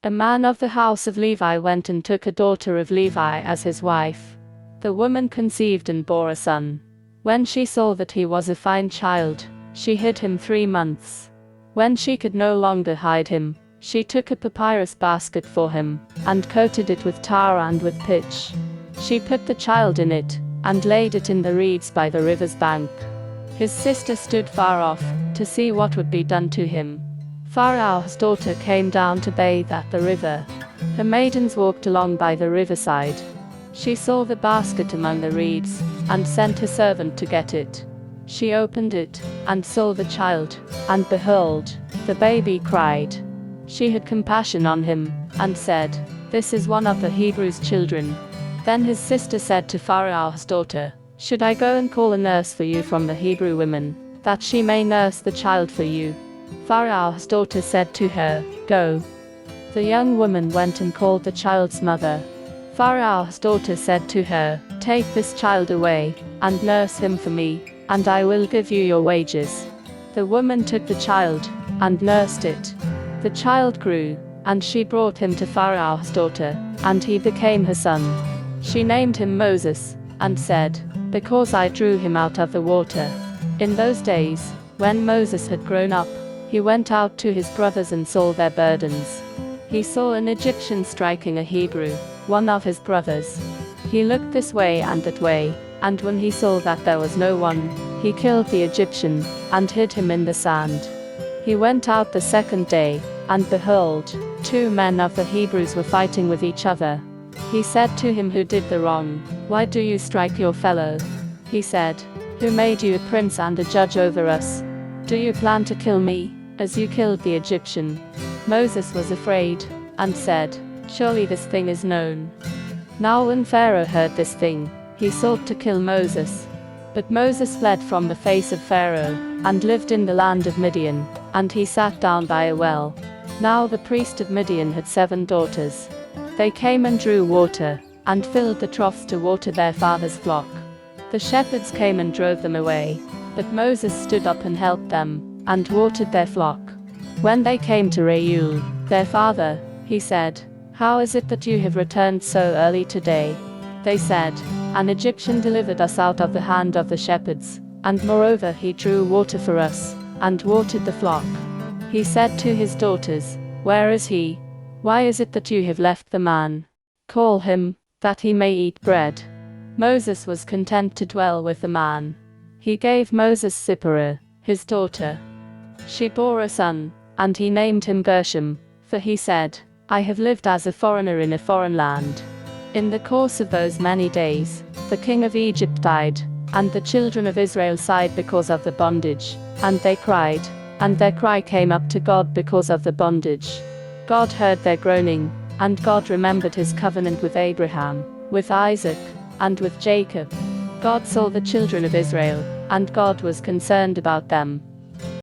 A man of the house of Levi went and took a daughter of Levi as his wife. The woman conceived and bore a son. When she saw that he was a fine child, she hid him 3 months. When she could no longer hide him, she took a papyrus basket for him, and coated it with tar and with pitch. She put the child in it, and laid it in the reeds by the river's bank. His sister stood far off, to see what would be done to him. Pharaoh's daughter came down to bathe at the river. Her maidens walked along by the riverside. She saw the basket among the reeds, and sent her servant to get it. She opened it, and saw the child, and behold, the baby cried. She had compassion on him, and said, "This is one of the Hebrews' children." Then his sister said to Pharaoh's daughter, "Should I go and call a nurse for you from the Hebrew women, that she may nurse the child for you?" Pharaoh's daughter said to her, "Go." The young woman went and called the child's mother. Pharaoh's daughter said to her, "Take this child away, and nurse him for me, and I will give you your wages." The woman took the child, and nursed it. The child grew, and she brought him to Pharaoh's daughter, and he became her son. She named him Moses, and said, "Because I drew him out of the water." In those days, when Moses had grown up, he went out to his brothers and saw their burdens. He saw an Egyptian striking a Hebrew, one of his brothers. He looked this way and that way, and when he saw that there was no one, he killed the Egyptian, and hid him in the sand. He went out the second day, and behold, 2 men of the Hebrews were fighting with each other. He said to him who did the wrong, "Why do you strike your fellow?" He said, "Who made you a prince and a judge over us? Do you plan to kill me, as you killed the Egyptian?" Moses was afraid, and said, "Surely this thing is known." Now when Pharaoh heard this thing, he sought to kill Moses. But Moses fled from the face of Pharaoh, and lived in the land of Midian, and he sat down by a well. Now the priest of Midian had 7 daughters. They came and drew water, and filled the troughs to water their father's flock. The shepherds came and drove them away, but Moses stood up and helped them, and watered their flock. When they came to Reuel, their father, he said, "How is it that you have returned so early today?" They said, "An Egyptian delivered us out of the hand of the shepherds, and moreover he drew water for us, and watered the flock." He said to his daughters, "Where is he? Why is it that you have left the man? Call him, that he may eat bread." Moses was content to dwell with the man. He gave Moses Zipporah, his daughter. She bore a son, and he named him Gershom, for he said, "I have lived as a foreigner in a foreign land." In the course of those many days, the king of Egypt died, and the children of Israel sighed because of the bondage, and they cried, and their cry came up to God because of the bondage. God heard their groaning, and God remembered his covenant with Abraham, with Isaac, and with Jacob. God saw the children of Israel, and God was concerned about them.